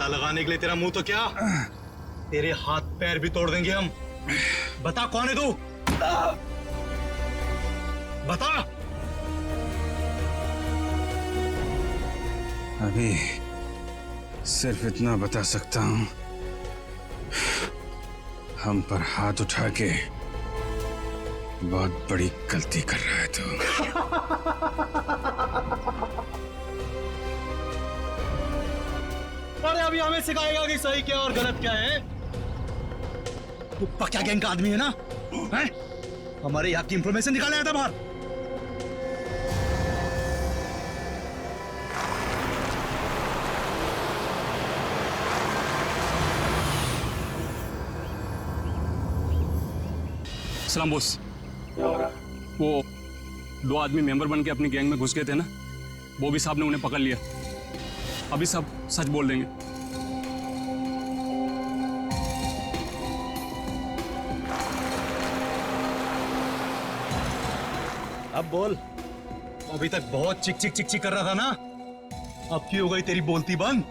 पता लगाने के लिए तेरा मुंह तो क्या, तेरे हाथ पैर भी तोड़ देंगे हम। बता कौन है तू, बता। अभी सिर्फ इतना बता सकता हूं, हम पर हाथ उठा के बहुत बड़ी गलती कर रहा है तू। अरे अभी हमें सिखाएगा कि सही क्या और गलत क्या है। तू पक्का गैंग का आदमी है ना, हैं? हमारे यहाँ की इंफॉर्मेशन निकाले आया था बाहर। सलाम बॉस। वो 2 आदमी मेंबर बन के अपनी गैंग में घुस गए थे ना, वो भी साहब ने उन्हें पकड़ लिया। अभी सब सच बोल देंगे। अब बोल। अभी तक बहुत चिक चिक चिक चिक कर रहा था ना, अब की हो गई तेरी बोलती बंद?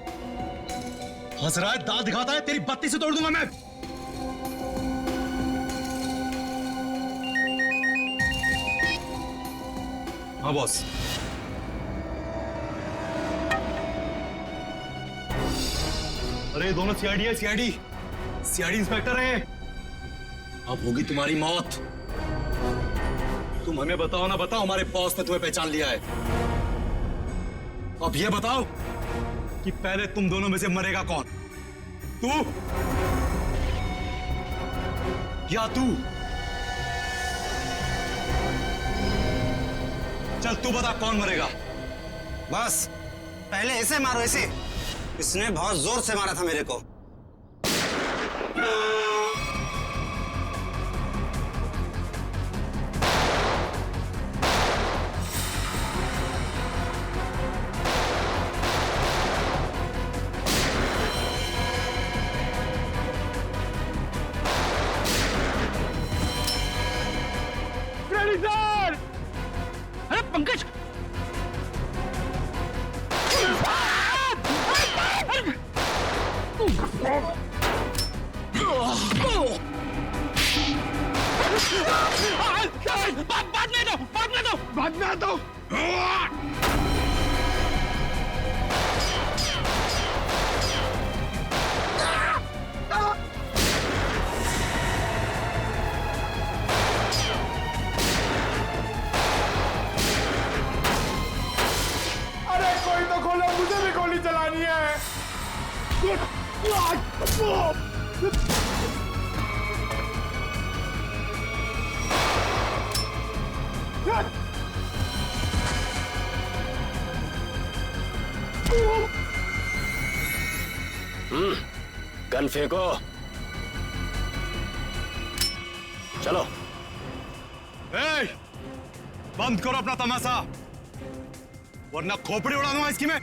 हंस रहा है, दांत दिखाता है, तेरी बत्ती से तोड़ दूंगा मैं। हाँ बॉस। अरे दोनों सीआईडी है, सीआईडी इंस्पेक्टर है। अब होगी तुम्हारी मौत। तुम हमें बताओ ना बताओ, हमारे बॉस ने तुम्हें पहचान लिया है। अब ये बताओ कि पहले तुम दोनों में से मरेगा कौन, तू या तू? चल तू बता कौन मरेगा। बस पहले ऐसे मारो, ऐसे। इसने बहुत जोर से मारा था मेरे को। अरे पंकज, बाद में दो। अरे कोई तो खोलो, मुझे भी गोली चलानी है। गन फेंको, चलो। ए, बंद करो अपना तमाशा, वरना खोपड़ी उड़ा दूंगा इसकी मैं।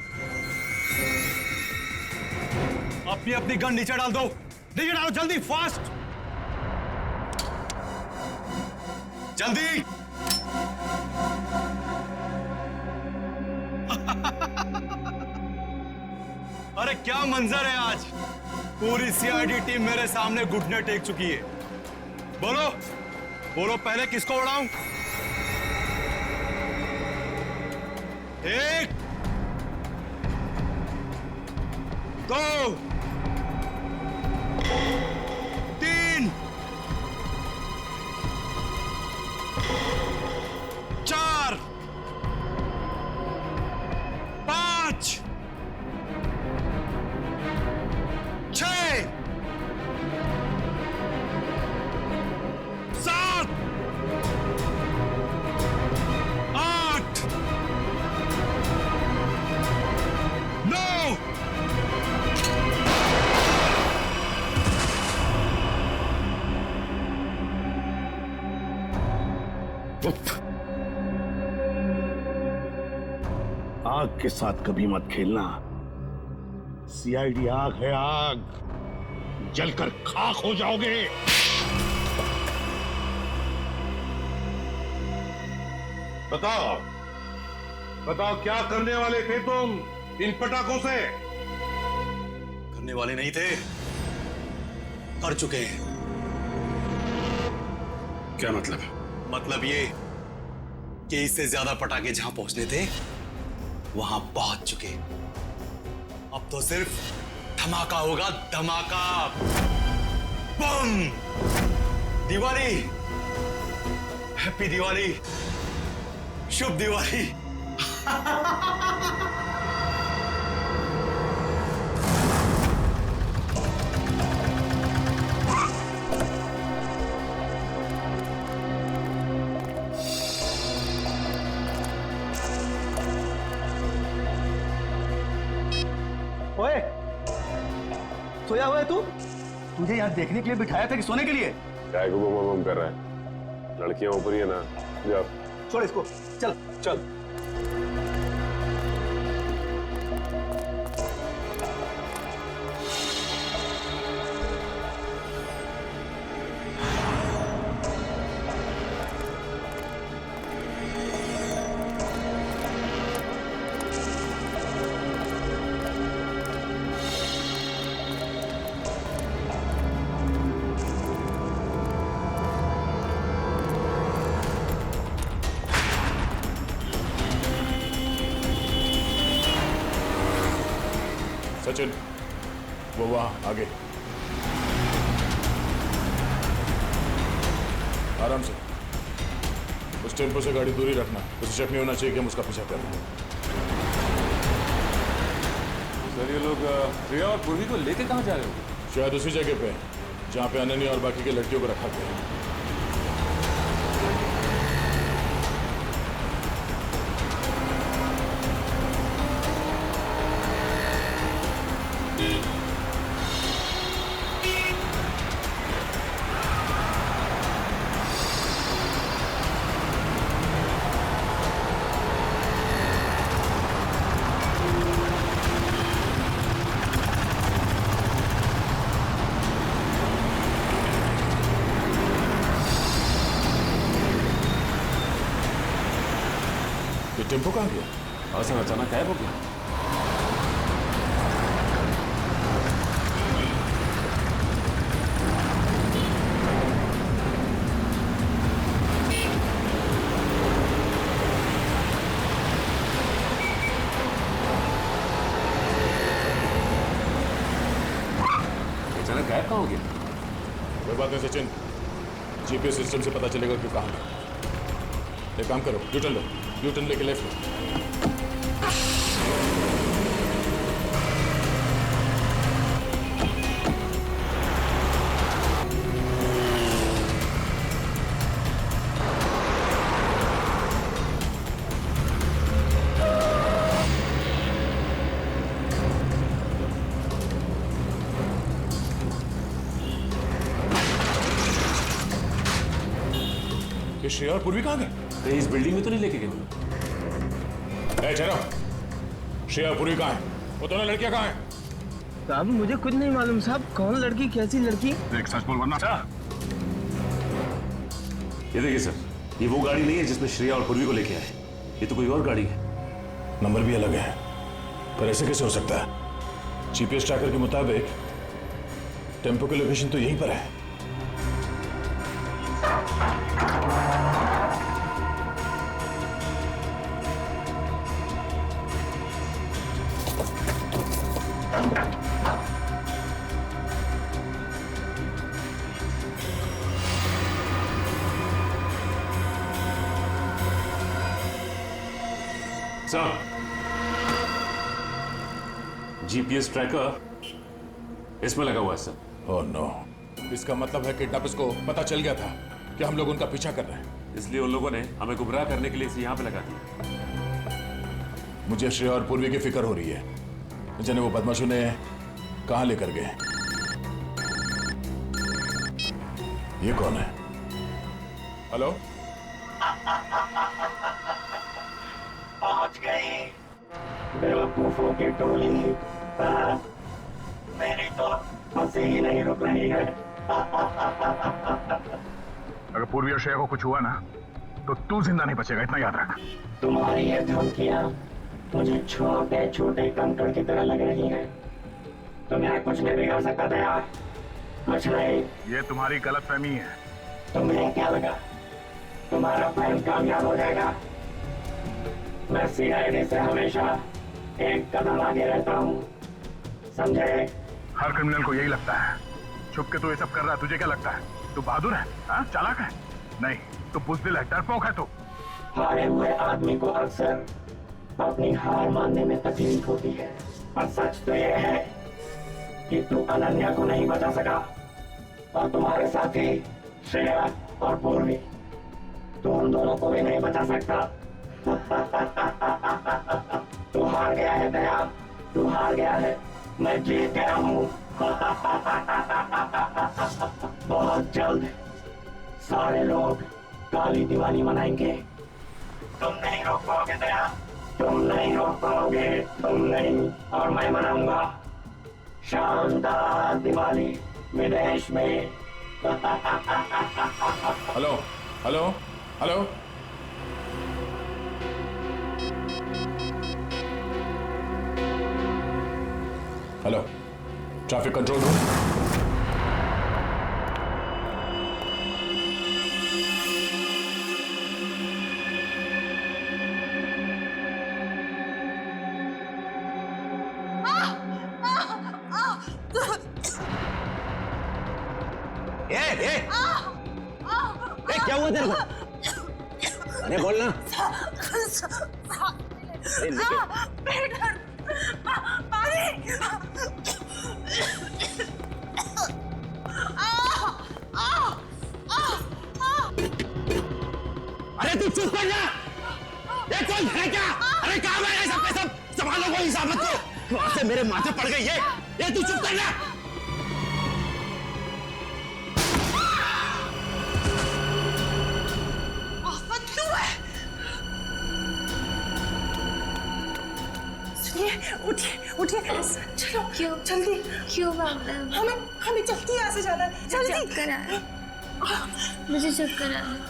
अपनी अपनी गन नीचे डाल दो, नीचे डालो जल्दी, फास्ट, जल्दी। अरे क्या मंजर है आज, पूरी सीआईडी टीम मेरे सामने घुटने टेक चुकी है। बोलो बोलो, पहले किसको उड़ाऊं? 1 2 3 4 5 6 7 8 9 आग के साथ कभी मत खेलना। सीआईडी आग है, आग, जलकर खाक हो जाओगे। बताओ बताओ, क्या करने वाले थे तुम इन पटाखों से? करने वाले नहीं थे, कर चुके हैं। क्या मतलब? मतलब ये कि इससे ज्यादा पटाखे जहां पहुंचने थे वहां पहुंच चुके। अब तो सिर्फ धमाका होगा, धमाका। बम! दिवाली, हैप्पी दिवाली, शुभ दिवाली। ओए, सोया हुआ है तू? तुझे यहाँ देखने के लिए बिठाया था कि सोने के लिए? काय को बम कर रहा है? लड़कियां ऊपर ही है ना, जा। छोड़ इसको, चल चल। सचिन, वो वहां आगे। आराम से। उस टेम्पो से गाड़ी दूरी रखना। उसे शक नहीं होना चाहिए कि हम उसका पीछा कर रहे हैं। सर, ये लोग प्रिया और पूर्वी को लेके कहाँ जा रहे हो? शायद उसी जगह पे जहां पे अनन्या और बाकी की लड़कियों को रखा गया है। टेम्पो कहाँ गया? हाँ सर, अचानक गायब हो गया। अचानक गायब कहाँ हो गया? कोई बात नहीं सचिन, जीपीएस सिस्टम से पता चलेगा कि कहाँ है। एक काम करो, यूटर्न लो, यूटर्न लेके लेफ्ट लो। ये श्रेया और पूर्वी कहाँ गए? कहीं इस बिल्डिंग में तो नहीं लेके गए? चलो, श्रेया और पूर्वी कहाँ है? वो दोनों लड़कियां कहाँ हैं? साहब मुझे कुछ नहीं मालूम साहब, कौन लड़की कैसी लड़की? एक सच बोल वरना। ये देखिए सर, ये वो गाड़ी नहीं है जिसमें श्रेया और पूर्वी को लेके आए। ये तो कोई और गाड़ी है। नंबर भी अलग है, पर ऐसे कैसे हो सकता है? जीपीएस ट्रैकर के मुताबिक टेम्पो की लोकेशन तो यहीं पर है। सर, जीपीएस ट्रैकर इसमें लगा हुआ है सर। ओह नो, इसका मतलब है किडनैपर्स को पता चल गया था कि हम लोग उनका पीछा कर रहे हैं, इसलिए उन लोगों ने हमें गुमराह करने के लिए इसे यहाँ पे लगा दिया। मुझे श्रेया और पूर्वी की फिक्र हो रही है। जिन्हें वो बदमाशों ने कहाँ लेकर गए? ये कौन है? हेलो, पहुंच गए बेवकूफों की टोली। मेरी तो हंसी ही नहीं रुक रही है। अगर पूर्वी और श्रेया को कुछ हुआ ना तो तू जिंदा नहीं बचेगा, इतना याद रख। तुम्हारी ये धमकियां मुझे छोटे छोटे कंकड़ की तरह लग रही हैं। तुम्हें कुछ नहीं बिगाड़ सकता था यार, कुछ नहीं। ये तुम्हारी गलतफहमी है। तुम्हें क्या लगा तुम्हारा प्लान कामयाब हो जाएगा? मैं सीआईडी से हमेशा एक कदम आगे रहता हूँ, समझे? हर क्रिमिनल को यही लगता है। छुप के तू ये सब कर रहा है, तुझे क्या लगता है? तू बहादुर है, हाँ? चालाक है? नहीं, तू बुज़दिल है, डरपोक है तू। हारे हुए आदमी को अक्सर अपनी हार मानने में तकलीफ होती है, पर सच तो यह है कि तू अनन्या को नहीं बचा सका, और तुम्हारे साथी श्रेया और पूर्वी, तू उन दोनों को भी नहीं बचा सकता। तू हार गया है दया, तू हार गया है, मैं जीत गया हूँ। बहुत जल्द सारे लोग काली दिवाली मनाएंगे, तुम नहीं रोक पाओगे दया, तुम नहीं रोक पाओगे, तुम नहीं, और मैं मनाऊंगा शानदार दिवाली विदेश में। Hello hello hello, hello, traffic control room. क्या हुआ तेरे को? अरे बोलना। अरे तू चुप कर जा। ये कौन है क्या? अरे काम है सब के सब, संभालो कोई हिसाब मत करो। वहां से मेरे माथे पड़ गई ये तू चुप कर जा। उठिए उठिए, चलो। क्यों? जल्दी। क्यों मैम? हमें जल्दी यहाँ से जाना है, जल्दी। चक्कर आ रहा है, मुझे चक्कर आ रहा है।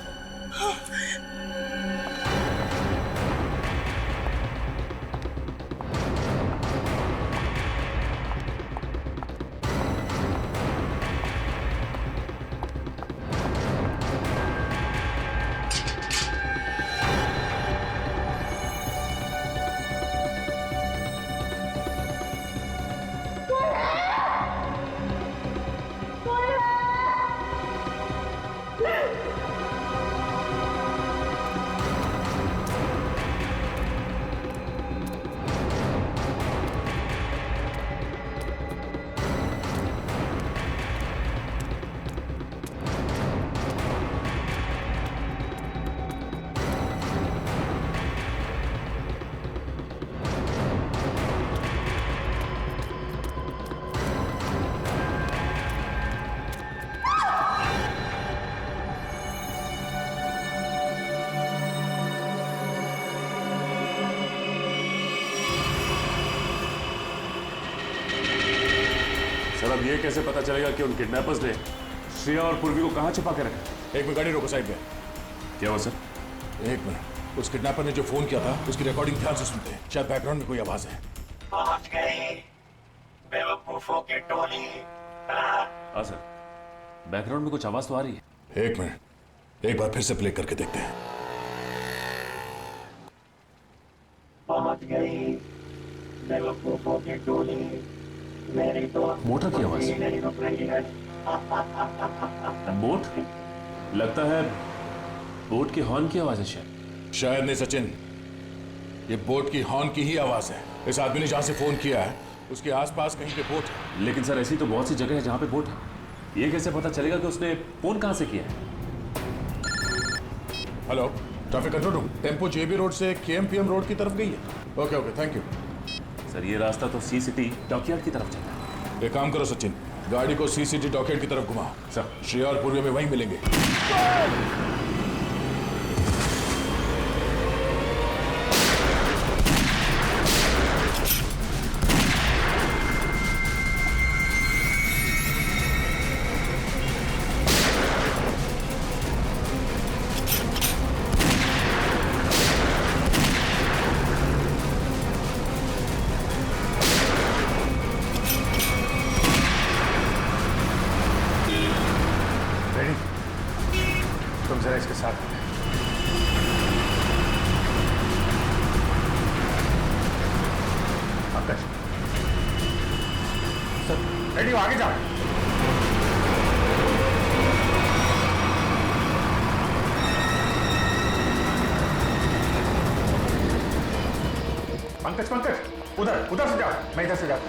सर अब ये कैसे पता चलेगा कि उन किडनैपर्स ने श्रेया और पूर्वी को कहाँ छिपा के रखा? एक मिनट, गाड़ी रोको साइड पे। क्या हुआ सर? एक मिनट, उस किडनैपर ने जो फोन किया था उसकी रिकॉर्डिंग ध्यान से सुनते हैं, शायद बैकग्राउंड में कोई आवाज है। पहुंच गई बेवकूफों की टोली। हाँ सर, बैकग्राउंड में कुछ आवाज तो आ रही है। एक मिनट, एक बार फिर से प्ले करके देखते हैं। पहुंच गई बेवकूफों की टोली, मेरी तो मोटर की आवाज नहीं रुक रही है। बोट? लगता है बोट के हॉर्न की आवाज है शायद नहीं सचिन, ये बोट की हॉर्न की ही आवाज है। इस आदमी ने जहां से फोन किया है उसके आसपास कहीं पे बोट है। लेकिन सर ऐसी तो बहुत सी जगह है जहां पे बोट है, ये कैसे पता चलेगा कि उसने फोन कहां से किया है? Hello, traffic control room, tempo JB road से केएमपीएम रोड की तरफ गई है। Okay okay, thank you sir. ये रास्ता तो सी सिटी डॉकयार्ड की तरफ जाता है। एक काम करो सचिन, गाड़ी को सी सिटी डॉकयार्ड की तरफ घुमा। सर, श्रेया और पूर्वी में वहीं मिलेंगे। पंकज सर रेडी हो, आगे जाओ। पंकज पंकज उधर उधर से जाओ, मैं इधर से जाता।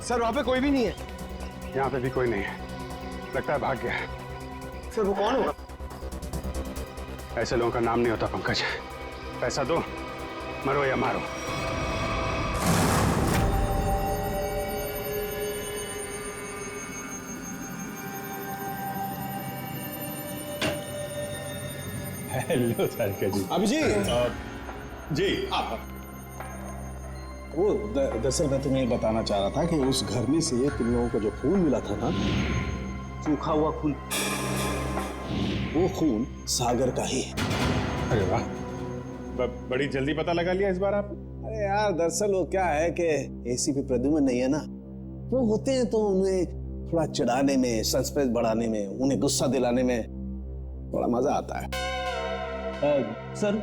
सर वहां पे कोई भी नहीं है। यहाँ पे भी कोई नहीं है, लगता है भाग गया है। सर वो कौन होगा? ऐसे लोगों का नाम नहीं होता पंकज। पैसा दो, मरो या मारो। हेलो तारिका जी। अभिजीत जी वो दरअसल मैं तुम्हें बताना चाह रहा था कि उस घर में से तुम लोगों को जो खून मिला था ना, सूखा हुआ खून, वो खून सागर का ही है। अरे वाह, बड़ी जल्दी पता लगा लिया इस बार आपने। अरे यार दरअसल वो क्या है कि एसीपी प्रद्युम्न नहीं है ना, वो होते हैं तो उन्हें थोड़ा चिढ़ाने में, सस्पेंस बढ़ाने में, उन्हें गुस्सा दिलाने में थोड़ा मजा आता है। सर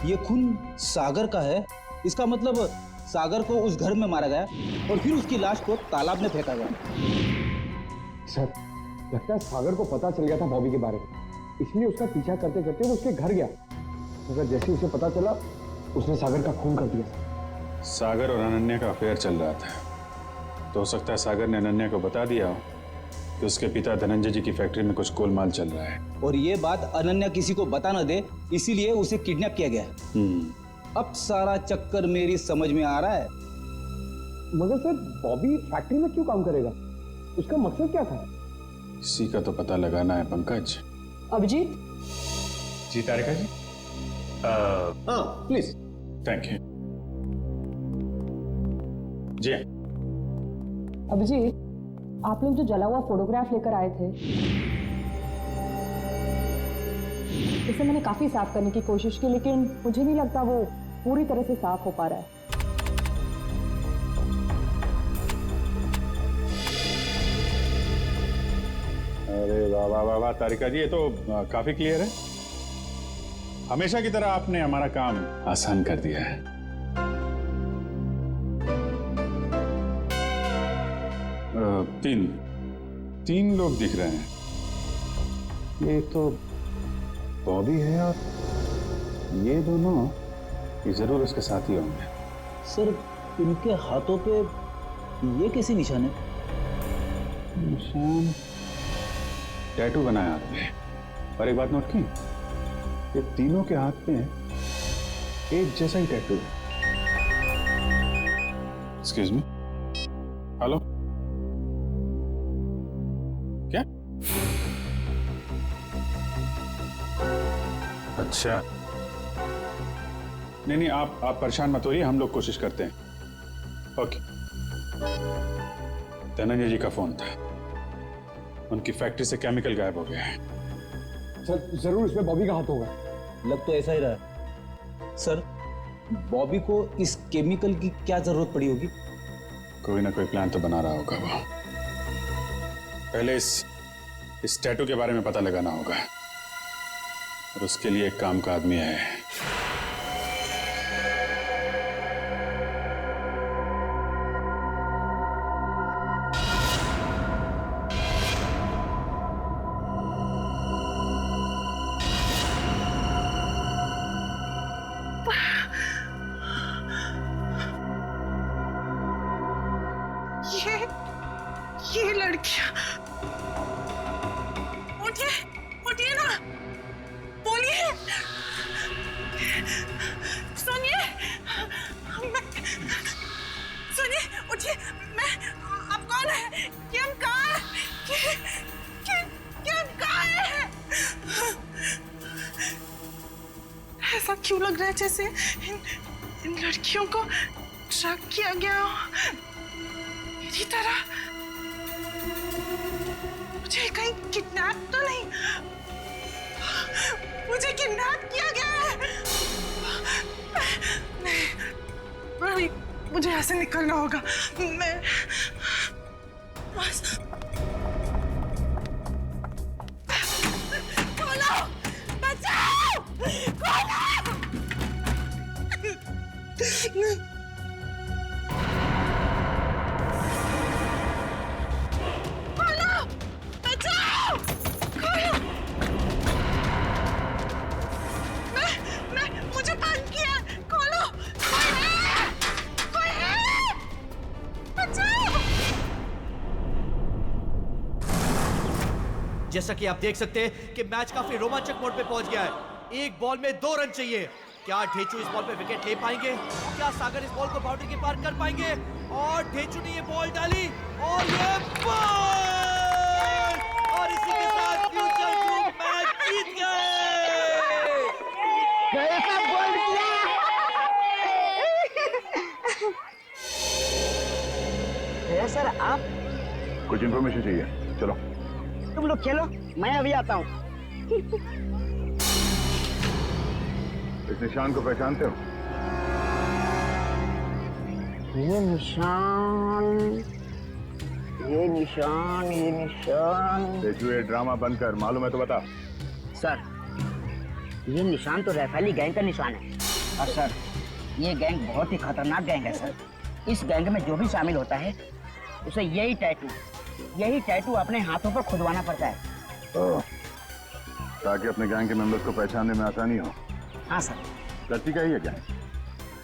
ये खून सागर का है, इसका मतलब सागर को उस घर में मारा गया और फिर उसकी लाश को तालाब में फेंका गया। सर लगता है सागर को पता चल गया था बॉबी के बारे में, इसलिए उसका पीछा करते करते वो उसके घर गया, मगर जैसे उसे पता चला उसने सागर का खून कर दिया। सागर और अनन्या का अफेयर चल रहा था, तो हो सकता है सागर ने अनन्या को बता दिया हो कि उसके पिता धनंजय जी की फैक्ट्री में कुछ गोलमाल चल रहा है, और ये बात अनन्या किसी को बता न दे, इसीलिए उसे किडनैप किया गया। अब सारा चक्कर मेरी समझ में आ रहा है। मगर सर बॉबी फैक्ट्री में क्यों काम करेगा, उसका मकसद क्या था? इसी का तो पता लगाना है पंकज। अभिजीत जी तारिका जी। हाँ प्लीज। थैंक यू जी। अभिजीत, आप लोग जो जला हुआ फोटोग्राफ लेकर आए थे, इसे मैंने काफी साफ करने की कोशिश की, लेकिन मुझे नहीं लगता वो पूरी तरह से साफ हो पा रहा है। अरे वाह वाह वाह वाह तारिका जी, ये तो काफी क्लियर है। हमेशा की तरह आपने हमारा काम आसान कर दिया है। तीन लोग दिख रहे हैं। ये तो बॉबी है और ये दोनों ये जरूर उसके साथ ही होंगे। सर इनके हाथों पे ये कैसे निशान है? निशान टैटू बनाया आपने, और एक बात नोट की, ये तीनों के हाथ पे एक जैसा ही टैटू है। एक्सक्यूज मी, हेलो, क्या? अच्छा, नहीं आप परेशान मत होइए, हम लोग कोशिश करते हैं। ओके। धनंजय जी का फोन था, उनकी फैक्ट्री से केमिकल गायब हो गया है। सर जरूर इसमें बॉबी का हाथ होगा। लग तो ऐसा ही रहा है। सर बॉबी को इस केमिकल की क्या जरूरत पड़ी होगी? कोई ना कोई प्लान तो बना रहा होगा वो। पहले इस टैटू के बारे में पता लगाना होगा, और उसके लिए एक काम का आदमी है। ये लड़कियां, उठिए उठिए ना, बोलिए, सुनिए, सुनिए, उठिए, मैं, आप कौन है? किम कहाँ है? किम कहाँ है? ऐसा क्यों लग रहा है जैसे इन लड़कियों को ट्रैक किया गया हो मेरी तरह? मुझे कहीं किडनैप तो नहीं? मुझे किडनैप किया गया है? नहीं, अभी मुझे यहाँ से निकलना होगा। मैं बस खोलो, बचाओ, खोलो। खोलो, बचाओ, खोलो। मुझे बंद किया, खोलो। कोई है, बचाओ। जैसा कि आप देख सकते हैं कि मैच काफी रोमांचक मोड पे पहुंच गया है। एक बॉल में 2 रन चाहिए। क्या ढेचू इस बॉल पे विकेट ले पाएंगे? क्या सागर इस बॉल को बाउंड्री के पार कर पाएंगे? और ढेचू ने ये बॉल डाली और ये बॉल, और इसी के साथ फ्यूचर ग्रुप मैच जीत गए। कैसा बॉल किया? सर आप कुछ इन्फॉर्मेशन चाहिए, चलो। तुम लोग खेलो, मैं अभी आता हूँ। इस निशान को पहचानते हो? ये निशान। देखो ये ड्रामा बंद कर, मालूम है तो बता। सर ये निशान तो रैफेली गैंग का निशान है। और सर ये गैंग बहुत ही खतरनाक गैंग है सर। इस गैंग में जो भी शामिल होता है उसे यही टैटू अपने हाथों पर खुदवाना पड़ता है। ताकि अपने गैंग के मेंबर्स को पहचानने में आसानी हो। हाँ सर। करती क्या है ये गैंग?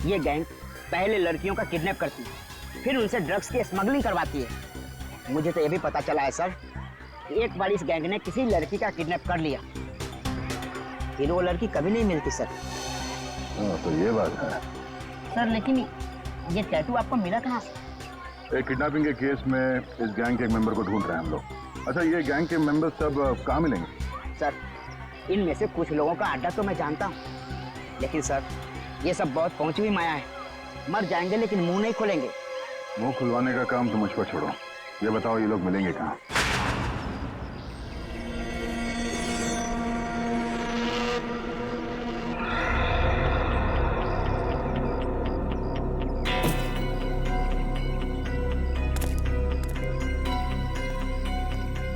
ये गैंग पहले लड़कियों का किडनैप करती है, फिर उनसे ड्रग्स की स्मगलिंग करवाती है। मुझे तो ये भी पता चला है सर, एक बार इस गैंग ने किसी लड़की का किडनैप कर लिया, फिर वो लड़की कभी नहीं मिलती सर। तो ये बात है सर। लेकिन ये टैटू आपको मिला कहाँ से? एक किडनैपिंग के केस में इस गैंग के एक मेंबर को ढूंढ रहे हैं हम लोग। अच्छा ये गैंग के मेंबर सब कहाँ मिलेंगे? सर इनमें से कुछ लोगों का अड्डा तो मैं जानता हूँ, लेकिन सर ये सब बहुत पहुंची हुई माया है। मर जाएंगे लेकिन मुंह नहीं खोलेंगे। मुंह खुलवाने का काम तो मुझ पर छोड़ो, ये बताओ ये लोग मिलेंगे कहाँ?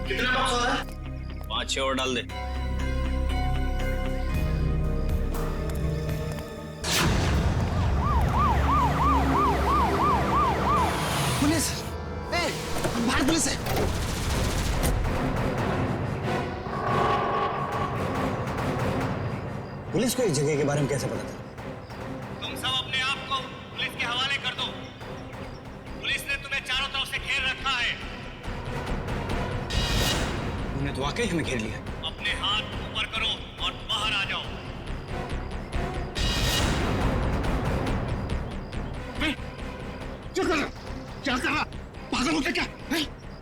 कितना बॉक्स हो रहा है? 5-6 और डाल दे। पुलिस! बाहर पुलिस है! पुलिस को इस जगह के बारे में कैसे पता था? तुम सब अपने आप को पुलिस के हवाले कर दो। पुलिस ने तुम्हें चारों तरफ से घेर रखा है। उन्हें तो वाकई हमें घेर लिया। अपने हाथ ऊपर करो और बाहर आ जाओ। क्या कर रहा? पागल हो क्या?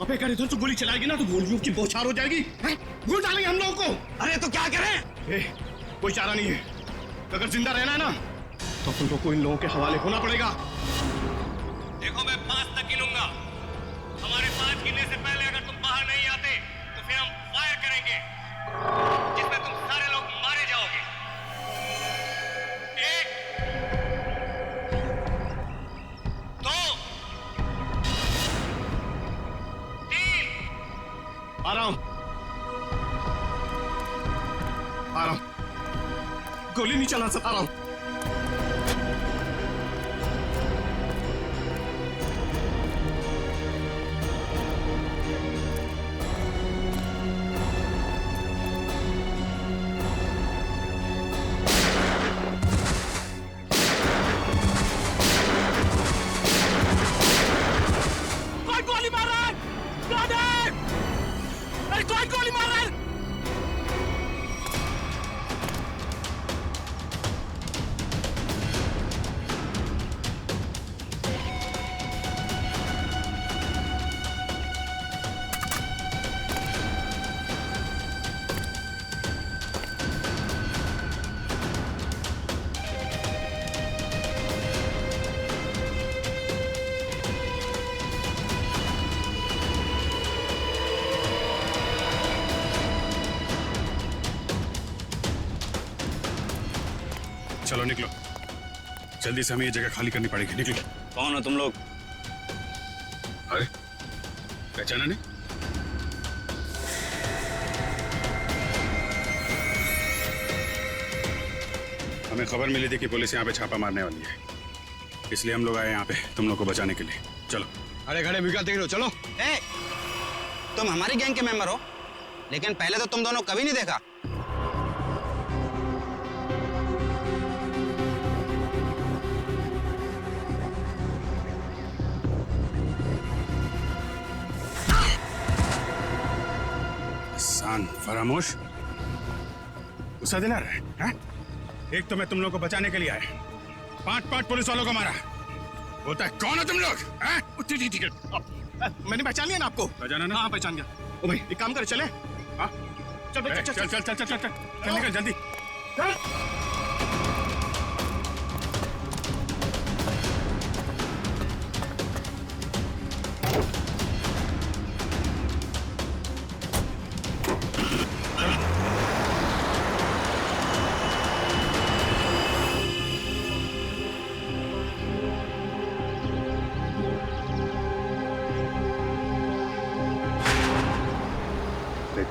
अबे अगर इधर से गोली चलाएगी ना तो गोलियों की बौछार हो जाएगी। गोली डालेंगे हम लोगों को। अरे तो क्या करें? कोई चारा नहीं है। अगर जिंदा रहना है ना तो तुम लोग को इन लोगों के हवाले होना पड़ेगा। देखो मैं 5 तक गिनूंगा। हमारे 5 गिनने से पहले अगर तुम बाहर नहीं आते तो फिर हम फायर करेंगे, जिसमें तुम सारे लोग मारे जाओगे। 1 2 3। आ रहा हूं। गोली नहीं चला सकता। आ रहा हूं। गोली मार रहा है! अरे कोई गोली मार रहा है! चलो निकलो, जल्दी से हमें ये जगह खाली करनी पड़ेगी। निकलो। कौन हो तुम लोग? अरे पहचाना नहीं? हमें खबर मिली थी कि पुलिस यहाँ पे छापा मारने वाली है, इसलिए हम लोग आए यहाँ पे तुम लोग को बचाने के लिए। चलो। अरे खड़े भी क्या देख रहे हो, चलो। ए, तुम हमारी गैंग के मेंबर हो, लेकिन पहले तो तुम दोनों कभी नहीं देखा। सान फरामोश, गुस्सा दिला रहे हैं? एक तो मैं तुम लोग को बचाने के लिए आया, 5 पुलिस वालों को मारा। बोलता है कौन हो तुम लोग? ठीक है, मैंने पहचान लिया ना आपको। पहचाना ना? हाँ पहचान गया। ओ भाई एक काम कर, चले। हाँ चल चल चल चल चल चल चल निकल जल्दी।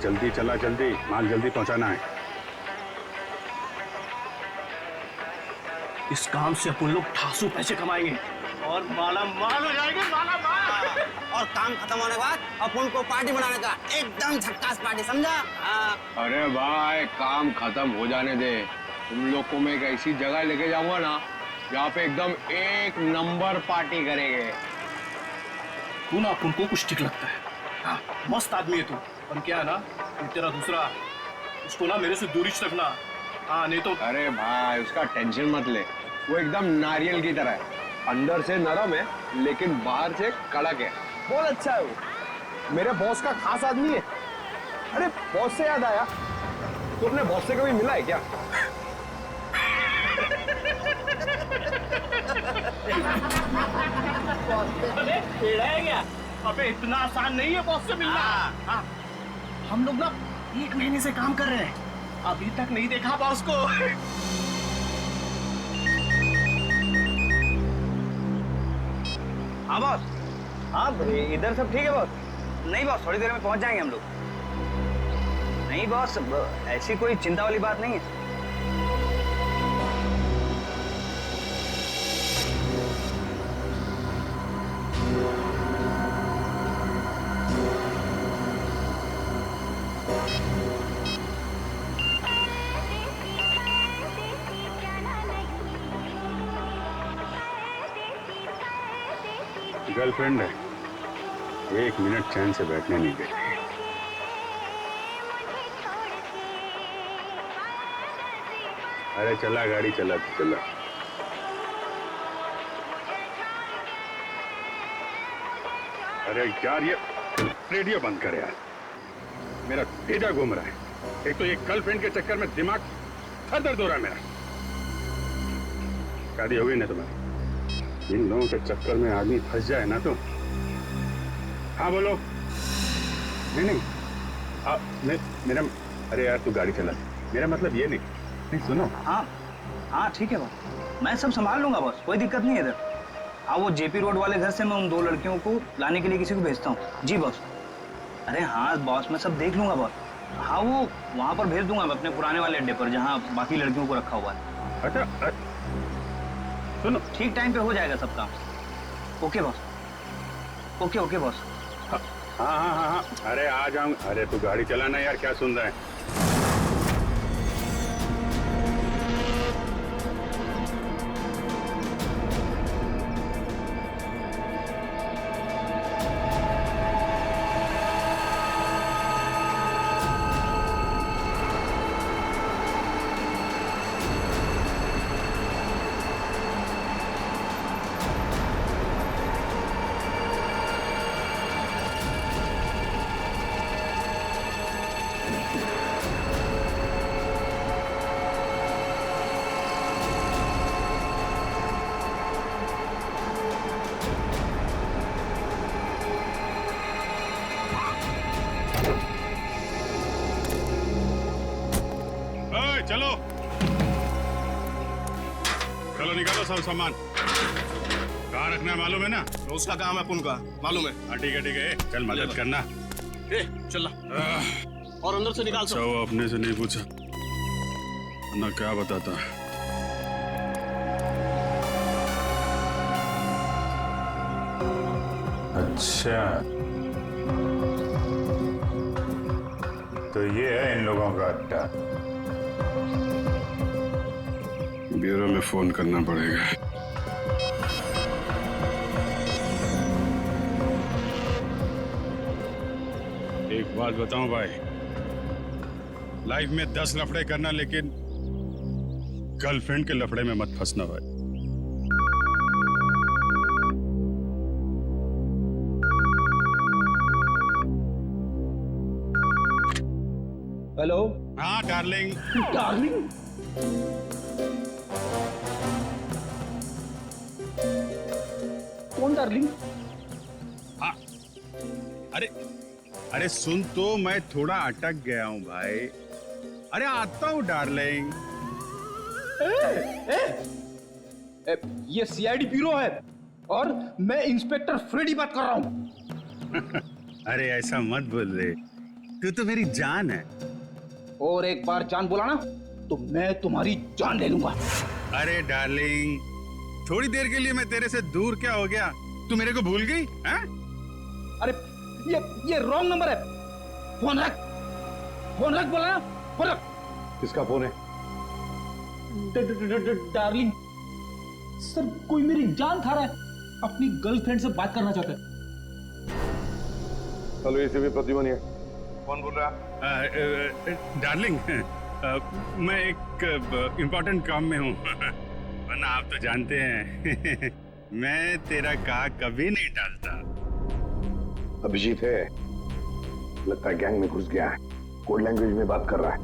जल्दी चला, जल्दी माल जल्दी पहुंचाना है। इस काम से अपन लोग ठासू पैसे कमाएंगे और माला माल हो जाएंगे, माला माल। और काम खत्म होने के बाद अपन को पार्टी बनाने का, एकदम झक्कास पार्टी, समझा? अरे भाई काम खत्म हो जाने दे, तुम लोग को मैं एक ऐसी जगह लेके जाऊंगा ना जहाँ पे एकदम 1 नंबर पार्टी करेंगे। तू ना अपन को कुछ ठीक लगता है। हाँ, मस्त आदमी है तू, पर क्या है ना, तेरा दूसरा, उसको ना मेरे से दूरी रखना। हाँ नहीं तो। अरे भाई उसका टेंशन मत ले, वो एकदम नारियल की तरह है, अंदर से नरम है लेकिन बाहर से कड़क है। बहुत अच्छा है वो, मेरे बॉस का खास आदमी है। अरे बॉस से याद आया, तू अपने बॉस से कभी मिला है क्या? अरे टेढ़ा है क्या? अबे इतना आसान नहीं है बॉस से मिलना। हम लोग ना 1 महीने से काम कर रहे हैं, अभी तक नहीं देखा बॉस को। हाँ बॉस। हाँ इधर सब ठीक है बॉस? नहीं बॉस, थोड़ी देर में पहुंच जाएंगे हम लोग। नहीं बॉस, ऐसी कोई चिंता वाली बात नहीं है। गर्लफ्रेंड है, 1 मिनट चैन से बैठने नहीं देती। अरे चला गाड़ी, चला चला। अरे यार ये रेडियो बंद कर यार, मेरा भेजा घूम रहा है। एक तो ये गर्लफ्रेंड के चक्कर में दिमाग सर दर्द हो रहा है मेरा। शादी हो गई ना तुम्हारी? इन लोगों के चक्कर में आदमी फंस जाए ना तो। हाँ बोलो। नहीं मेरा, अरे यार तू गाड़ी चला, मेरा मतलब ये नहीं सुनो। हाँ ठीक है बॉस, मैं सब संभाल लूंगा बॉस, कोई दिक्कत नहीं है इधर। हाँ वो जेपी रोड वाले घर से मैं उन 2 लड़कियों को लाने के लिए किसी को भेजता हूँ। जी बॉस। अरे हाँ बॉस, मैं सब देख लूंगा बॉस। हाँ वो वहाँ पर भेज दूंगा मैं, अपने पुराने वाले अड्डे पर जहाँ बाकी लड़कियों को रखा हुआ है। अच्छा सुनो, ठीक टाइम पे हो जाएगा सब काम। Okay boss, okay boss. हाँ अरे आ जाऊँ। अरे तू गाड़ी चलाना यार, क्या सुन रहा है? चलो चलो निकालो सब सामान। कहाँ रखना है मालूम है ना? तो उसका काम है, उनका मालूम है। हाँ ठीक है, चल मदद करना। चल और अंदर से निकाल अच्छा, वो अपने से नहीं पूछा ना, क्या बताता। अच्छा, तो ये है इन लोगों का अड्डा। ब्यूरो में फोन करना पड़ेगा। एक बात बताऊं भाई, लाइफ में 10 लफड़े करना, लेकिन गर्लफ्रेंड के लफड़े में मत फंसना भाई। हेलो। हाँ डार्लिंग। डार्लिंग? कौन डार्लिंग? हाँ, अरे सुन तो, मैं थोड़ा अटक गया हूँ भाई। अरे आता हूँ डार्लिंग। ये सीआईडी ब्यूरो है और मैं इंस्पेक्टर फ्रेडी बात कर रहा हूँ। अरे ऐसा मत बोल रे, तू तो मेरी जान है। और एक बार जान बोला ना तो मैं तुम्हारी जान ले लूंगा। अरे डार्लिंग, थोड़ी देर के लिए मैं तेरे से दूर क्या हो गया? तू मेरे को भूल गई? हैं? अरे ये रॉन्ग नंबर है। फोन रख, फोन रख, बोला ना, फोन रख। किसका फोन है? डार्लिंग सर, कोई मेरी जान खा रहा है, अपनी गर्लफ्रेंड से बात करना चाहता है। हेलो, ये भी प्रद्युमन है। कौन बोल रहा है? डार्लिंग, मैं एक इम्पोर्टेंट काम में हूँ। वरना आप तो जानते हैं मैं तेरा कहा कभी नहीं टालता। अभिजीत है, लगता है गैंग में घुस गया है, कोड लैंग्वेज में बात कर रहा है।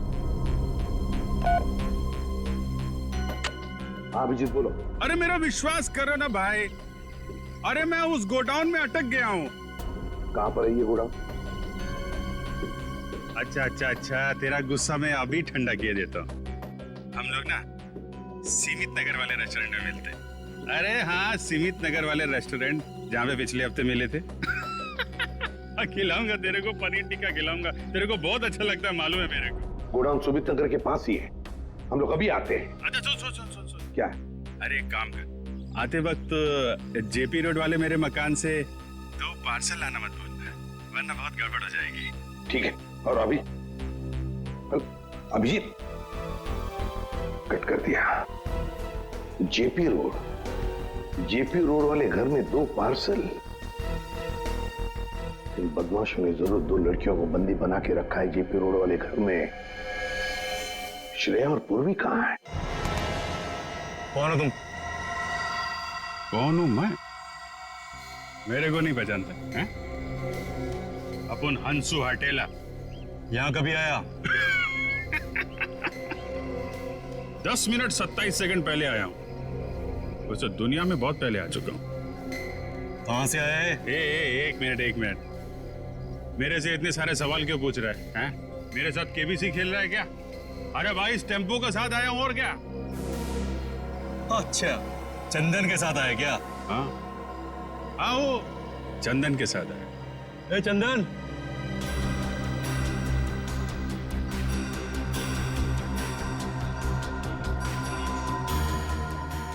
हाँ अभिजीत बोलो। अरे मेरा विश्वास करो ना भाई, अरे मैं उस गोडाउन में अटक गया हूँ। कहाँ पर है ये गोडाउन? अच्छा, तेरा गुस्सा मैं अभी ठंडा किए देता हूँ। हम लोग ना सीमित नगर वाले रेस्टोरेंट में मिलते हैं। अरे हाँ, सीमित नगर वाले रेस्टोरेंट जहाँ पे पिछले हफ्ते मिले थे। खिलाऊंगा तेरे को, पनीर टिक्का खिलाऊंगा तेरे को, बहुत अच्छा लगता है मालूम है मेरे को। गोडाउन सुमित नगर के पास ही है, हम लोग अभी आते हैं। अच्छा सुन। क्या? अरे एक काम कर, आते वक्त जेपी रोड वाले मेरे मकान से 2 पार्सल लाना मत भूलना, वरना बहुत गड़बड़ हो जाएगी। ठीक है। और अभी अभिजीत कट कर दिया। जेपी रोड वाले घर में 2 पार्सल। इन बदमाशों ने जरूर 2 लड़कियों को बंदी बना के रखा है जेपी रोड वाले घर में। श्रेया और पूर्वी कहाँ है? कौन हो तुम? कौन हूं मैं? मेरे को नहीं पहचानता हैं? अपन हंसू हटेला। यहाँ कभी आया? 10 मिनट 27 सेकंड पहले आया हूं। वैसे दुनिया में बहुत पहले आ चुका हूं। कहां से आया है? एक मिनट। मेरे से इतने सारे सवाल क्यों पूछ रहा है? हैं? मेरे साथ केबीसी खेल रहा है क्या? अरे भाई, इस टेम्पो के साथ आया हूं, और क्या? अच्छा, चंदन के साथ आया क्या? हाँ, वो चंदन के साथ आया। ए चंदन,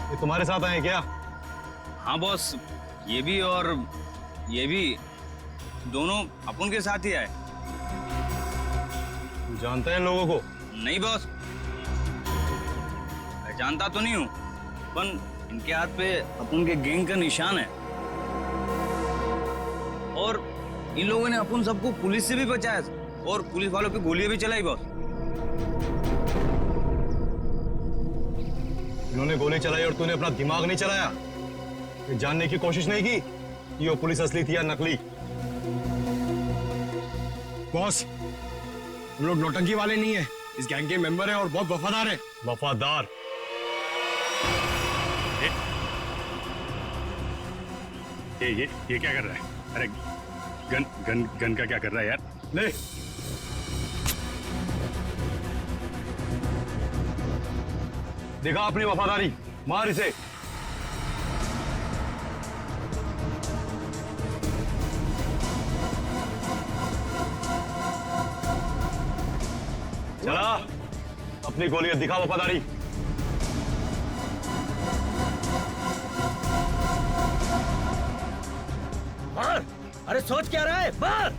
ये तुम्हारे साथ आए क्या? हाँ बॉस, ये भी और ये भी, दोनों अपन के साथ ही आए। जानता है इन लोगों को? नहीं बॉस, मैं जानता तो नहीं हूँ, पर इनके हाथ पे अपन के गैंग का निशान है। और इन लोगों ने अपन सबको पुलिस से भी बचाया और पुलिस वालों पे गोलियां भी चलाई बॉस। इन्होंने गोली चलाई और तूने अपना दिमाग नहीं चलाया? ये जानने की कोशिश नहीं की कि वो पुलिस असली थी या नकली? बॉस, हम लोग नौटंकी वाले नहीं है, इस गैंग के मेंबर हैं और बहुत वफादार हैं। वफादार? ये क्या कर रहा है? अरे गन का क्या कर रहा है यार? ले, देखा अपनी वफादारी? मार इसे। चला, अपनी गोलियां दिखा वफादारी। मार। अरे सोच क्या रहा है, मार।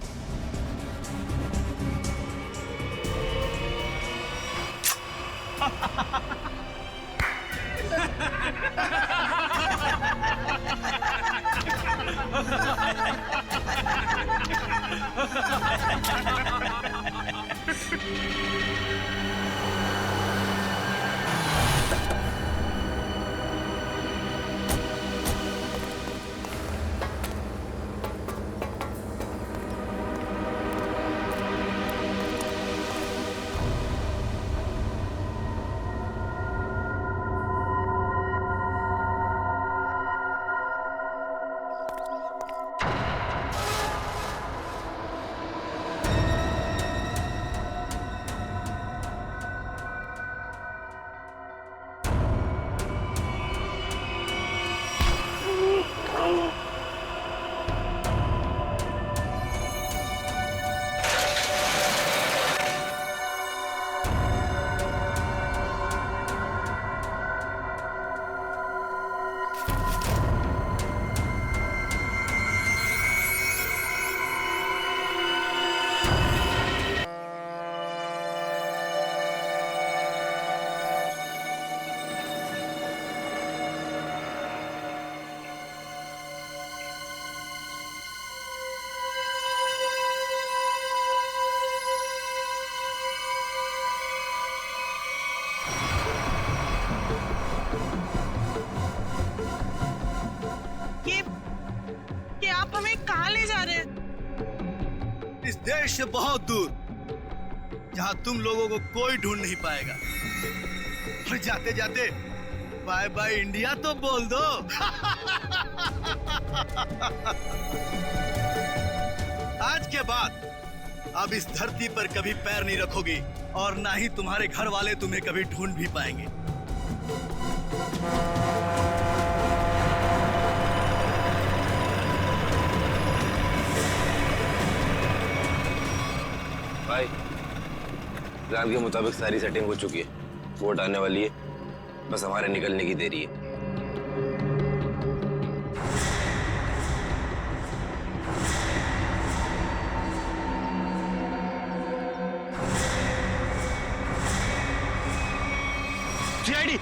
ये आप हमें कहाँ ले जा रहे हैं? इस देश से बहुत दूर, जहाँ तुम लोगों को कोई ढूंढ नहीं पाएगा। और जाते जाते बाय बाय इंडिया तो बोल दो। आज के बाद अब इस धरती पर कभी पैर नहीं रखोगी और ना ही तुम्हारे घर वाले तुम्हें कभी ढूंढ भी पाएंगे। भाई, प्लान के मुताबिक सारी सेटिंग हो चुकी है। वोट आने वाली है, बस हमारे निकलने की देरी है। सीआईडी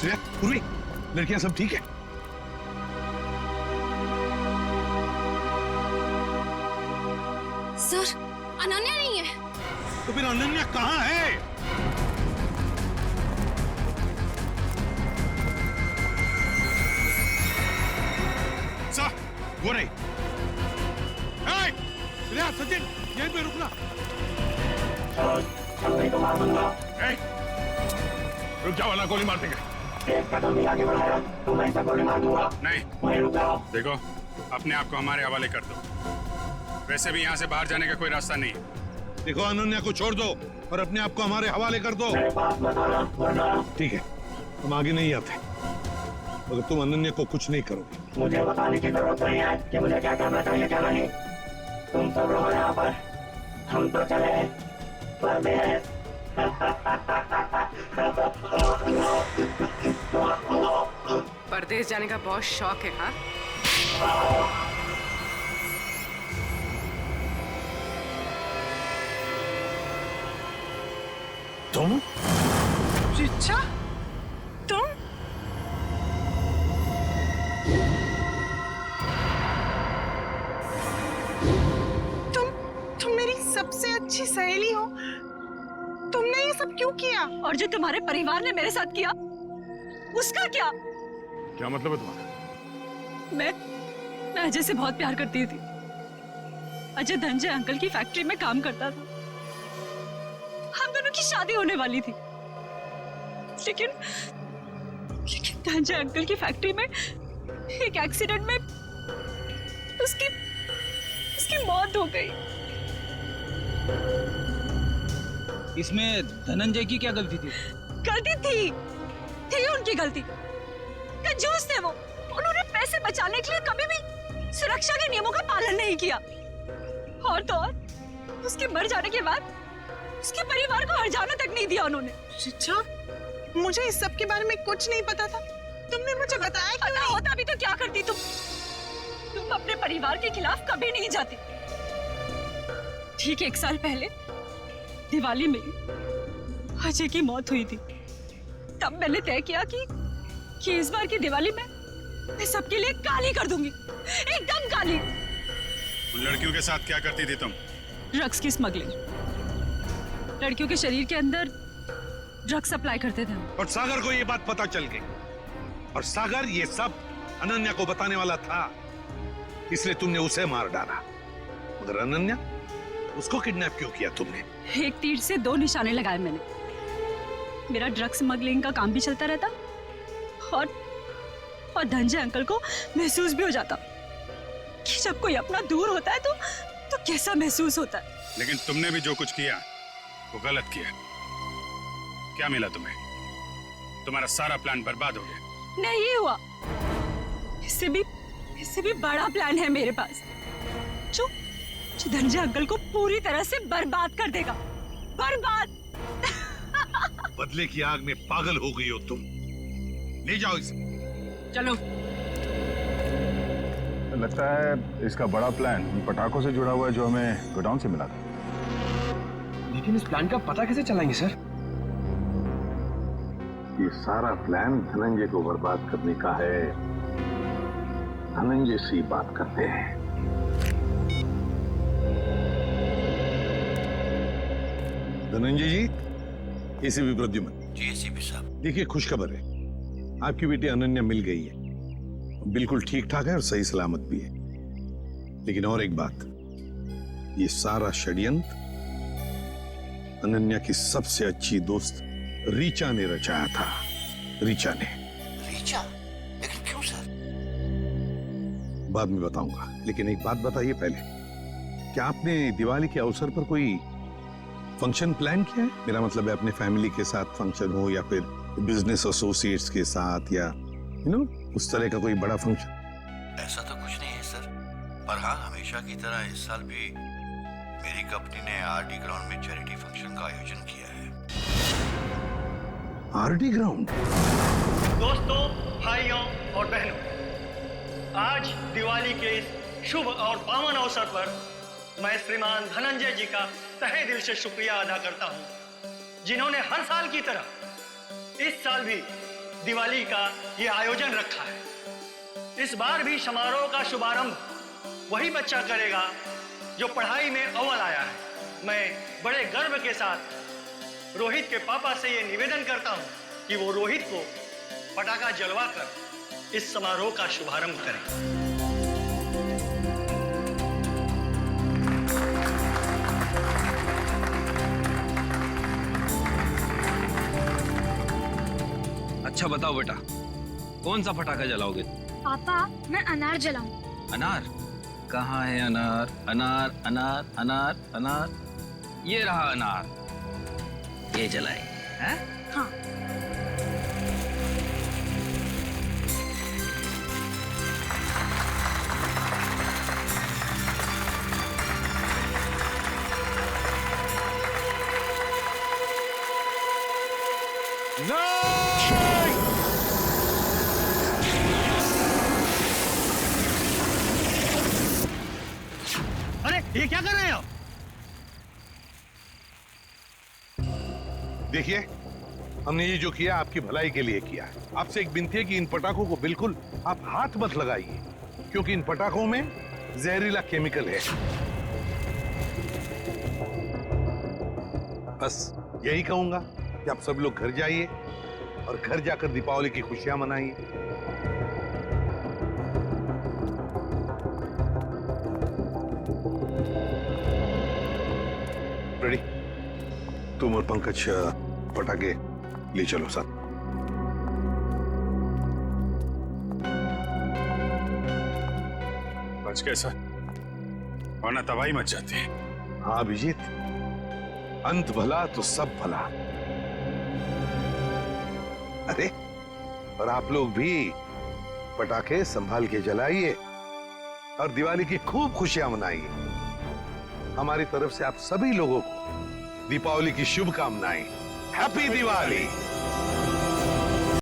श्रेया, पूर्वी, लड़कियां सब ठीक है? सर, अनन्या नहीं है। तो फिर अनन्या कहाँ है? सर, वो नहीं। में रुकना। तो मार दूंगा। रुक जाओ, वाला गोली मार देंगे। एक कदम भी आगे बढ़ाया तो मैं इसे गोली मार दूंगा। नहीं, वहीं रुक जाओ। देखो, अपने आप को हमारे हवाले कर दो। वैसे भी यहाँ से बाहर जाने का कोई रास्ता नहीं है। देखो, अनन्या को छोड़ दो और अपने आप को हमारे हवाले कर दो। ठीक है, हम आगे नहीं आते मगर तुम अनन्या को कुछ नहीं करोगे। मुझे बताने की जरूरत नहीं है कि मुझे क्या करना चाहिए क्या नहीं। तुम सब रहो यहाँ पर, हम तो चले परदेश। परदेश जाने का बहुत शौक है। हाँ, तुम? रिचा, तुम? तुम मेरी सबसे अच्छी सहेली हो। तुमने ये सब क्यों किया? और जो तुम्हारे परिवार ने मेरे साथ किया, उसका क्या? क्या मतलब है तुम्हारा? मैं अजय से बहुत प्यार करती थी। अजय धनंजय अंकल की फैक्ट्री में काम करता था। हम दोनों की शादी होने वाली थी, लेकिन धनंजय अंकल की फैक्ट्री में एक एक्सीडेंट में उसकी मौत हो गई। इसमें धनंजय की क्या गलती थी? गलती थी उनकी गलती। कंजूस थे वो। उन्होंने पैसे बचाने के लिए कभी भी सुरक्षा के नियमों का पालन नहीं किया। और तो और, उसके मर जाने के बाद उसके परिवार को हर्जाना तक नहीं दिया उन्होंने। शिक्षा, मुझे इस सब के बारे में कुछ नहीं पता था। तुमने मुझे बताया क्यों नहीं? होता भी तो क्या करती तुम अपने परिवार के खिलाफ कभी नहीं जाती। ठीक 1 साल पहले दिवाली में अजय की मौत हुई थी। तब मैंने तय किया कि इस बार की दिवाली में मैं सबके लिए काली कर दूंगी, एकदम काली। उन लड़कियों के साथ क्या करती थी तुम? ड्रग्स की स्मगलिंग। लड़कियों के शरीर के अंदर ड्रग्स सप्लाई करते थे। और सागर को ये बात पता चल गई और सागर ये सब अनन्या को बताने वाला था, इसलिए तुमने उसे मार डाला। मगर अनन्या, उसको किडनैप क्यों किया तुमने? एक तीर से 2 निशाने लगाए मैंने। मेरा ड्रग्स स्मगलिंग का काम भी चलता रहता और धनंजय अंकल को महसूस भी हो जाता कि जब कोई अपना दूर होता है तो कैसा महसूस होता है। लेकिन तुमने भी जो कुछ किया वो गलत किया। क्या मिला तुम्हें? तुम्हारा सारा प्लान बर्बाद हो गया। नहीं हुआ, इससे भी बड़ा प्लान है मेरे पास, जो धनंजय अंकल को पूरी तरह से बर्बाद कर देगा। बर्बाद। बदले की आग में पागल हो गई हो तुम। ले जाओ इसे। चलो। लगता है इसका बड़ा प्लान उन पटाखों से जुड़ा हुआ है जो हमें गोडाउन से मिला था। लेकिन इस प्लान का पता कैसे चलाएंगे सर? ये सारा प्लान धनंजय को बर्बाद करने का है। धनंजय से बात करते हैं। धनंजय जी, एसीपी प्रद्युमन। जी एसीपी साहब। देखिए, खुशखबर है, आपकी बेटी अनन्या मिल गई है। बिल्कुल ठीक ठाक है और सही सलामत भी है। लेकिन और एक बात, ये सारा षड्यंत्र अनन्या की सबसे अच्छी दोस्त रीचा ने रचाया था। रीचा ने। रीचा? लेकिन क्यों सर? बाद में बताऊंगा, लेकिन एक बात बताइए पहले, क्या आपने दिवाली के अवसर पर कोई फंक्शन प्लान किया है? मेरा मतलब है अपने फैमिली के साथ फंक्शन हो या फिर बिजनेस एसोसिएट्स के साथ या उस तरह का कोई बड़ा फंक्शन। ऐसा तो कुछ नहीं है सर, पर हाँ, हमेशा की तरह इस साल भी मेरी कंपनी ने आरडी ग्राउंड में चैरिटी फंक्शन का आयोजन किया है। RD ground? दोस्तों, भाइयों और बहनों, आज दिवाली के इस शुभ और पावन अवसर पर मैं श्रीमान धनंजय जी का तहे दिल से शुक्रिया अदा करता हूं, जिन्होंने हर साल की तरह इस साल भी दिवाली का ये आयोजन रखा है। इस बार भी समारोह का शुभारंभ वही बच्चा करेगा जो पढ़ाई में अव्वल आया है। मैं बड़े गर्व के साथ रोहित के पापा से ये निवेदन करता हूं कि वो रोहित को पटाखा जलवाकर इस समारोह का शुभारंभ करें। अच्छा बताओ बेटा, कौन सा पटाखा जलाओगे? पापा मैं अनार जलाऊं। अनार? कहाँ है अनार? अनार अनार अनार अनार, ये रहा अनार, ये जलाए हैं? हाँ। अरे ये क्या कर रहे हैं आप? देखिए, हमने ये जो किया आपकी भलाई के लिए किया है। आपसे एक विनती है कि इन पटाखों को बिल्कुल आप हाथ मत लगाइए, क्योंकि इन पटाखों में जहरीला केमिकल है। बस यही कहूंगा कि आप सब लोग घर जाइए और घर जाकर दीपावली की खुशियां मनाइए। रेडी? तुम और पंकज पटाखे ले चलो साथ। बच कैसा, वरना तबाही मच जाती है। हाँ अभिजीत, अंत भला तो सब भला। अरे और आप लोग भी पटाखे संभाल के जलाइए और दिवाली की खूब खुशियां मनाइए। हमारी तरफ से आप सभी लोगों को दीपावली की शुभकामनाएं। हैप्पी दिवाली।